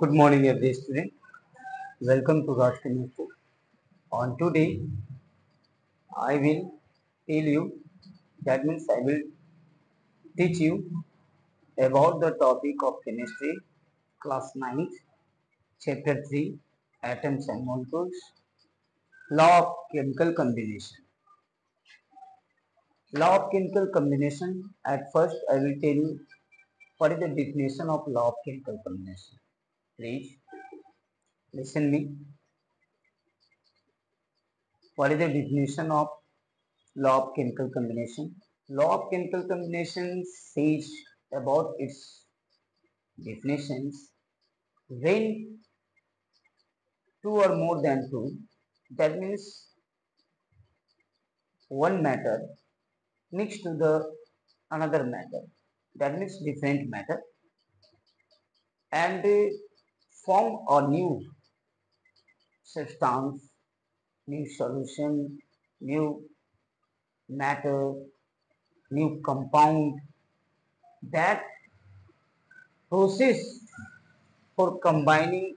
Good morning, every student. Welcome to Raj Chemistry. On today, I will tell you, that means I will teach you about the topic of chemistry, class 9th, chapter 3, atoms and molecules, law of chemical combination. Law of chemical combination. At first, I will tell you what is the definition of law of chemical combination. Please listen me. What is the definition of law of chemical combination? Law of chemical combination says about its definitions when two or more than two, that means one matter mixed to the another matter, that means different matter, and form a new substance, new solution, new matter, new compound. That process for combining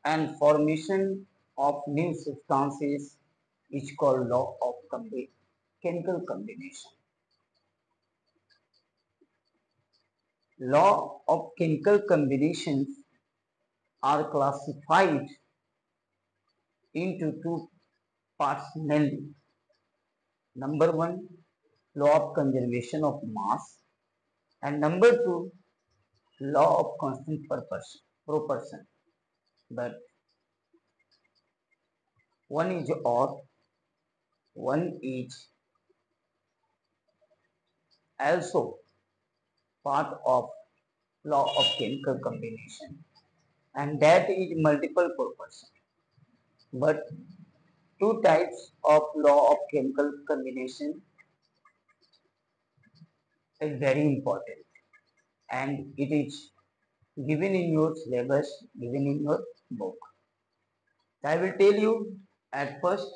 and formation of new substances is called law of chemical combination. Law of chemical combinations are classified into two parts mainly. Number one, law of conservation of mass, and number two, law of constant proportion. But one is odd, one is also part of law of chemical combination, and that is multiple proportion. But two types of law of chemical combination is very important, and it is given in your syllabus, given in your book. I will tell you at first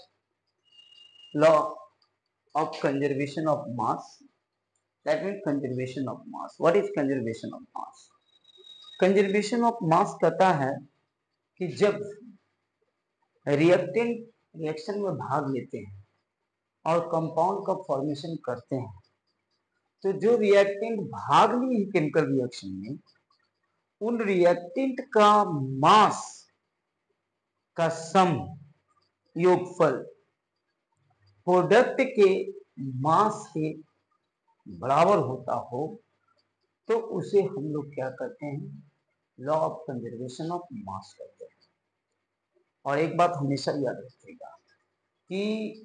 law of conservation of mass. That means conservation of mass. What is conservation of mass? Conservation of मास कहता है कि जब reactant reaction में भाग लेते हैं और compound का फॉर्मेशन करते हैं, तो जो रिएक्टेंट भाग लिए केमिकल रिएक्शन में, उन रिएक्टेंट का मास का सम, योगफल प्रोडक्ट के मास के बराबर होता हो, तो उसे हम लोग क्या करते हैं? लॉ ऑफ कंजर्वेशन ऑफ मास करते हैं। और एक बात हमेशा याद रखिएगा कि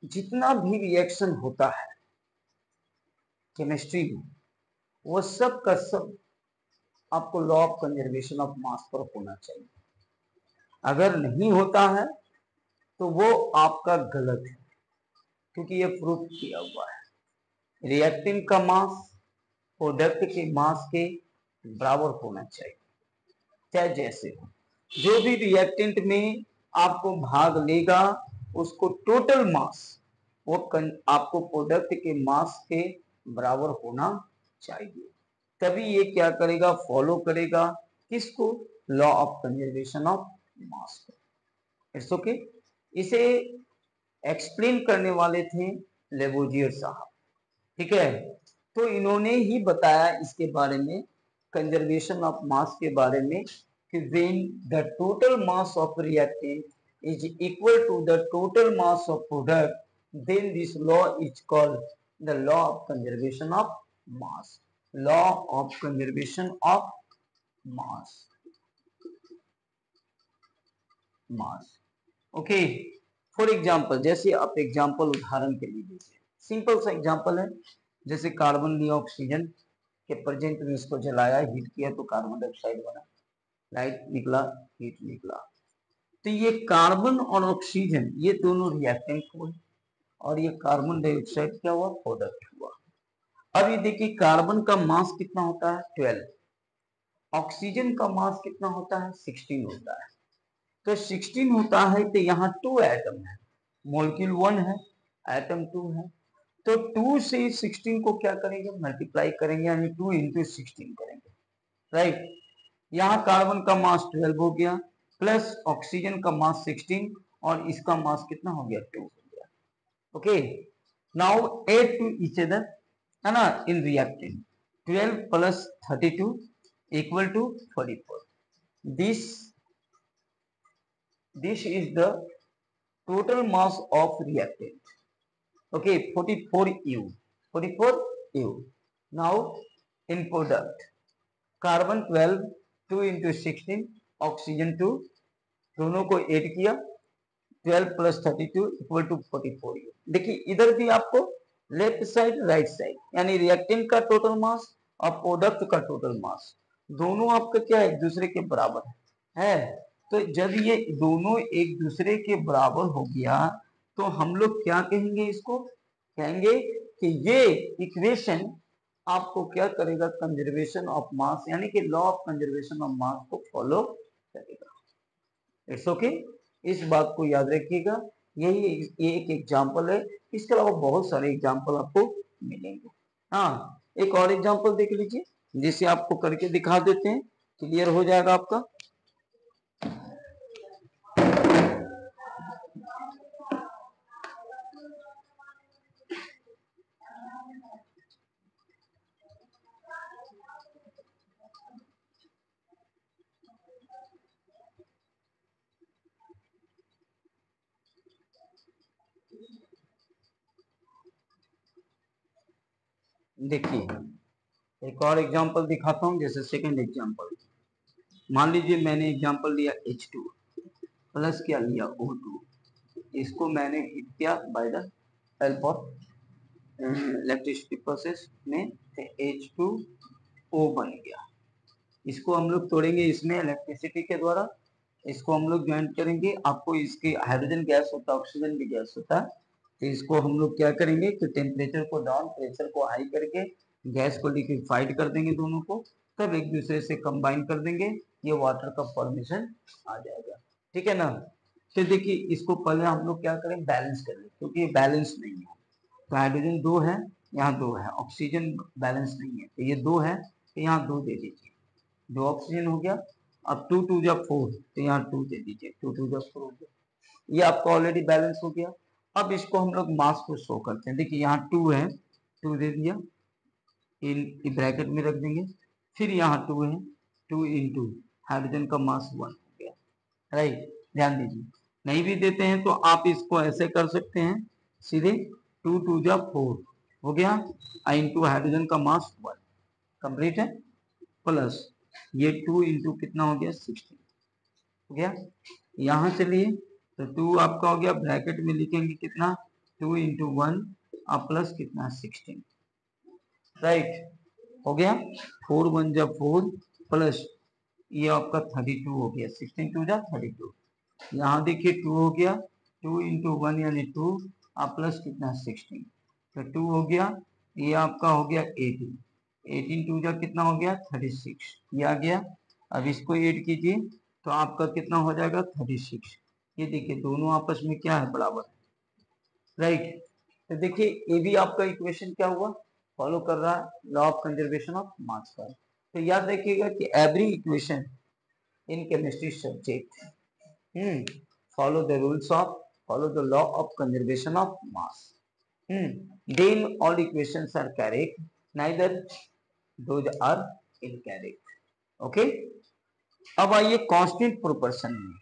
जितना भी रिएक्शन होता है केमिस्ट्री में, वो सब का सब आपको लॉ ऑफ कंजर्वेशन ऑफ मास पर होना चाहिए। अगर नहीं होता है तो वो आपका गलत है, क्योंकि ये प्रूफ किया हुआ है। रिएक्टेंट का मास प्रोडक्ट के मास के बराबर होना चाहिए, चाहे जैसे हो। जो भी रिएक्टेंट में आपको भाग लेगा, उसको टोटल मास वो आपको प्रोडक्ट के मास के बराबर होना चाहिए, तभी ये क्या करेगा? फॉलो करेगा किसको? Law of conservation of mass को। It's okay. इसे एक्सप्लेन करने वाले थे लेबोजियर साहब, ठीक है। तो इन्होंने ही बताया इसके बारे में, कंजर्वेशन ऑफ मास के बारे में, कि when the total mass of reactant is equal to the total mass of product, then this law is called the law of conservation of mass. Law of conservation of mass. Okay. For example, जैसे आप example उदाहरण के लिए लीजिए, simple सा example है, जैसे carbon लिया, ऑक्सीजन के प्रेजेंट में इसको जलाया, हीट किया तो कार्बन डाइऑक्साइड बना, लाइट निकला, हीट निकला। तो ये कार्बन और ऑक्सीजन ये दोनों रिएक्टेंट हुए, और ये कार्बन डाइऑक्साइड क्या हुआ? प्रोडक्ट हुआ। अब ये देखिए, कार्बन का मास कितना होता है? 12। ऑक्सीजन का मास कितना होता है? 16 होता है। तो 16 होता है तो यहाँ 2 एटम है, मॉलिक्यूल 1 है, एटम 2 है। तो 2 से 16 को क्या करेंगे? मल्टीप्लाई करेंगे, यानी 2 into 16 करेंगे, राइट। यहाँ कार्बन का मास 12 हो गया प्लस ऑक्सीजन का मास 16 और इसका मास कितना हो गया 2 हो गया। Okay, now add to each other, है ना, in reactant 12 plus 32 equal to 44। This is the total mass of reactant. Okay, 44 U, 44 U. Now in product, carbon 12, 2 into 16, oxygen 2, दोनों को ऐड किया 12 प्लस 32 इक्वल टू 44U। देखिए इधर भी आपको left side right side यानी रिएक्टेंट का total mass और प्रोडक्ट का टोटल मास दोनों आपका क्या है, एक दूसरे के बराबर है। तो जब ये दोनों एक दूसरे के बराबर हो गया तो हम लोग क्या कहेंगे, इसको कहेंगे कि ये इक्वेशन आपको क्या करेगा, कंजर्वेशन ऑफ मास यानी कि law of conservation of mass को फॉलो करेगा। इट्स ओके, इस बात को याद रखिएगा। यही एक एग्जांपल है, इसके अलावा बहुत सारे एग्जांपल आपको मिलेंगे। हाँ, एक और एग्जांपल देख लीजिए जिसे आपको करके दिखा देते हैं, क्लियर हो जाएगा आपका। देखिए एक और एग्जांपल दिखाता हूँ, जैसे सेकंड एग्जांपल, मान लीजिए मैंने एग्जांपल लिया H2 प्लस क्या लिया O2, इसको मैंने हीट किया by the help of electricity process में H2O बन गया। इसको हम लोग तोड़ेंगे इसमें इलेक्ट्रिसिटी के द्वारा, इसको हम लोग ज्वाइन करेंगे। आपको इसके हाइड्रोजन गैस होता है, ऑक्सीजन भी गैस होता है, तो इसको हम लोग क्या करेंगे कि टेम्परेचर को डाउन, प्रेशर को हाई करके गैस को लिक्विफाइड कर देंगे दोनों को, तब एक दूसरे से कंबाइन कर देंगे, ये वाटर का फॉर्मेशन आ जाएगा। ठीक है ना। तो देखिए इसको पहले हम लोग क्या करें, बैलेंस करें, क्योंकि ये बैलेंस नहीं है। तो हाइड्रोजन 2 है, यहाँ 2 है, ऑक्सीजन बैलेंस नहीं है, तो ये 2 है, तो यहाँ 2 दे दीजिए, 2 ऑक्सीजन हो गया। अब 2 2 जा 4, तो यहाँ 2 दे दीजिए, 2 2 जा 4 हो गया, ये आपका ऑलरेडी बैलेंस हो गया। अब इसको हम लोग मास को शो करते हैं। देखिए यहाँ 2 है, 2 दे दिया, इन ब्रैकेट में रख देंगे, फिर यहाँ 2 है, 2 इंटू हाइड्रोजन का मास 1 हो गया, राइट। ध्यान दीजिए, नहीं भी देते हैं तो आप इसको ऐसे कर सकते हैं सीधे, 2 2 जा 4 हो गया, इंटू हाइड्रोजन का मास 1 कंप्लीट है, प्लस ये 2 इंटू कितना हो गया 16 हो गया। यहां से लिए तो 2 आपका हो गया, ब्रैकेट में लिखेंगे कितना 2 इंटू 1 प्लस कितना 16, राइट हो गया। 4 1 जा 4 प्लस ये आपका 32 हो गया, 16 2 जा 32। यहाँ देखिए 2 हो गया, 2 इंटू 1 यानी 2 प्लस कितना 16, तो 2 हो गया, ये आपका हो गया 18, 18 2 जा कितना हो गया 36, ये आ गया। अब इसको ऐड कीजिए तो आपका कितना हो जाएगा 36। ये देखिए दोनों आपस में क्या है, बराबर, राइट। तो देखिए ये भी आपका इक्वेशन क्या हुआ, फॉलो कर रहा है लॉ ऑफ कंजर्वेशन ऑफ मास का। तो याद रखिएगा कि every equation in chemistry subject follow the rules of, follow the law of conservation of mass. Then all equations are correct, neither those are incorrect. Okay, अब आइए कांस्टेंट प्रोपोर्शन में।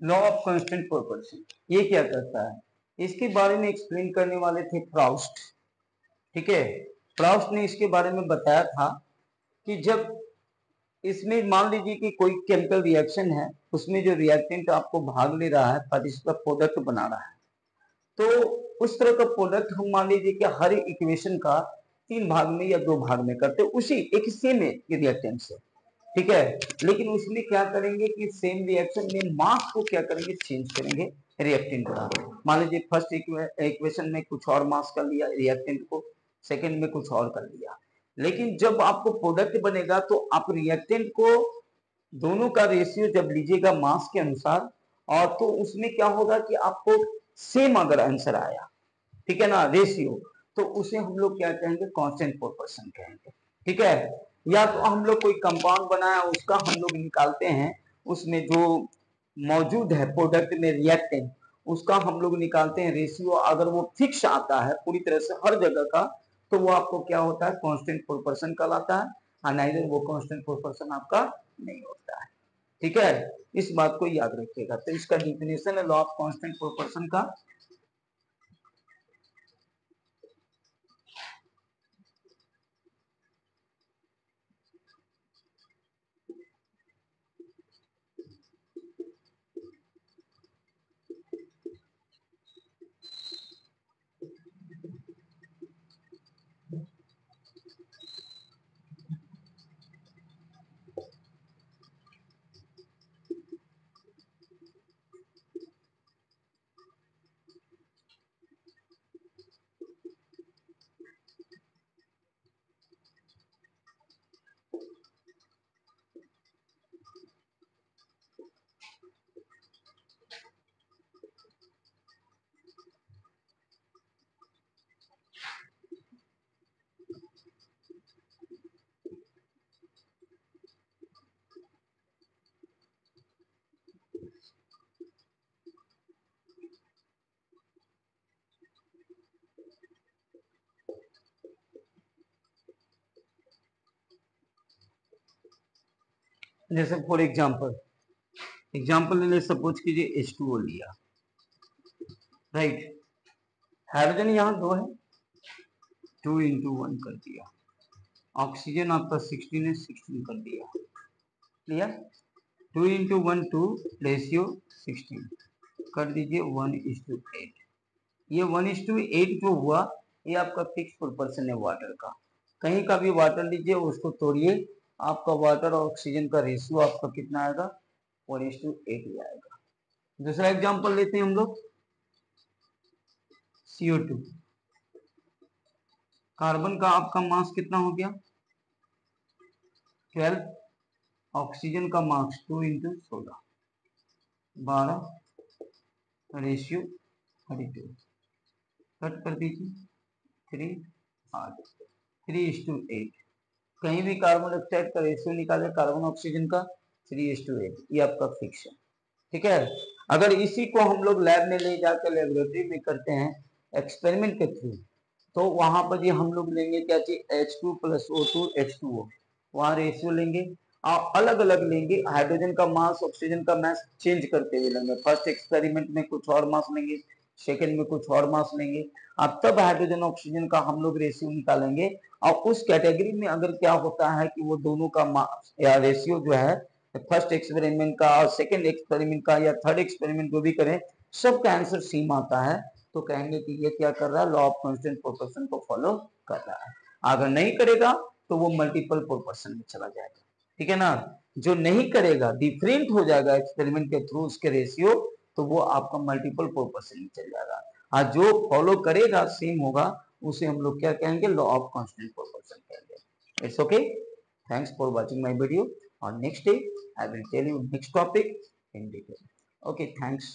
Law of constant proportion ये क्या करता है, इसके बारे में एक्सप्लेन करने वाले थे प्राउस्ट। ठीक है, प्राउस्ट ने इसके बारे में बताया था कि जब इसमें मान लीजिए कि कोई केमिकल रिएक्शन है, उसमें जो रिएक्टेंट आपको भाग ले रहा है, पार्टिसिपेट प्रोडक्ट बना रहा है, तो उस तरह का प्रोडक्ट हम मान लीजिए कि हर इक्वेशन का 3 भाग में या 2 भाग में करते उसी एक सेम रिएक्टेंट से। ठीक है, लेकिन उसमें क्या करेंगे कि सेम रिएक्शन में मास को क्या करेंगे, चेंज करेंगे रिएक्टेंट का। मान लीजिए फर्स्ट इक्वेशन में कुछ और मास कर लिया रिएक्टेंट को, सेकंड में कुछ और कर लिया, लेकिन जब आपको प्रोडक्ट बनेगा तो आप रिएक्टेंट को दोनों का रेशियो जब लीजिएगा मास के अनुसार, और तो उसमें क्या होगा कि आपको सेम अगर आंसर आया, ठीक है ना, रेशियो, तो उसे हम लोग क्या कहेंगे, कांस्टेंट प्रोपोर्शन कहेंगे। ठीक है, या तो हम लोग कोई कंपाउंड बनाया उसका हम लोग निकालते हैं, उसमें जो मौजूद है प्रोडक्ट में रिएक्टेंट, उसका हम लोग निकालते हैं रेशियो, अगर वो फिक्स आता है पूरी तरह से हर जगह का, तो वो आपको क्या होता है, कांस्टेंट प्रोपोर्शन कहलाता है, और नाइदर वो कांस्टेंट प्रोपोर्शन आपका नहीं होता है। ठीक है, इस बात को याद रखिएगा। तो इसका डिफिनेशन है लॉ ऑफ कांस्टेंट प्रोपोर्शन का, जैसे फॉर एग्जाम्पल ले ले, सपोज कीजिए H2O लिया, राइट, हाइड्रोजन यहाँ 2 है, 2 इंटू 1 कर दिया, ऑक्सीजन आपका 16 है, 16 कर दिया, क्लियर, 2 इंटू 1 2, रेशियो 16 कर दीजिए 1:8। ये 1:8 जो हुआ, ये आपका फिक्स प्रोपोर्शन है वाटर का। कहीं का भी वाटर लीजिए, उसको तोड़िए, आपका वाटर और ऑक्सीजन का रेशियो आपका कितना आएगा, 1:8 ही आएगा। दूसरा एग्जांपल लेते हैं हम लोग, CO2, कार्बन का आपका मास कितना हो गया, 12, ऑक्सीजन का मास 2 इंटू 16, 12, रेशियो 32, कट कर दीजिए, 3 8, 3:8। कहीं भी कार्बन डाइऑक्साइड का रेशियो निकाले कार्बन ऑक्सीजन का, 3:8, ये आपका फिक्स है। ठीक है, अगर इसी को हम लोग लैब में ले जाकर लेबोरेटरी में करते हैं एक्सपेरिमेंट के थ्रू, तो वहां पर ये हम लोग लेंगे क्या चीज, H2 + O2 H2O, वहां रेशियो लेंगे और अलग अलग लेंगे, हाइड्रोजन का मास ऑक्सीजन का मास चेंज करते हुए लेंगे। फर्स्ट एक्सपेरिमेंट में कुछ और मास लेंगे, सेकेंड में कुछ और मास लेंगे, अब तब हाइड्रोजन ऑक्सीजन का हम लोग रेशियो निकालेंगे, और उस कैटेगरी में अगर क्या होता है कि वो दोनों का मास या रेशियो जो है, फर्स्ट एक्सपेरिमेंट का और सेकेंड एक्सपेरिमेंट का या थर्ड एक्सपेरिमेंट जो भी करें, सबका आंसर सेम आता है, तो कहेंगे कि ये क्या कर रहा है, लॉ ऑफ कांस्टेंट प्रोपोर्शन को फॉलो कर रहा है। अगर नहीं करेगा तो वो मल्टीपल प्रोपोर्शन में चला जाएगा। ठीक है ना, जो नहीं करेगा, डिफरेंट हो जाएगा एक्सपेरिमेंट के थ्रू उसके रेशियो, तो वो आपका मल्टीपल प्रोपोर्शन में चल जाएगा। और जो फॉलो करेगा सेम होगा, उसे हम लोग क्या कहेंगे, लॉ ऑफ कांस्टेंट प्रोपोर्शन कहेंगे। It's okay, thanks for watching my video, और next day I will tell you next topic in detail. Okay, thanks.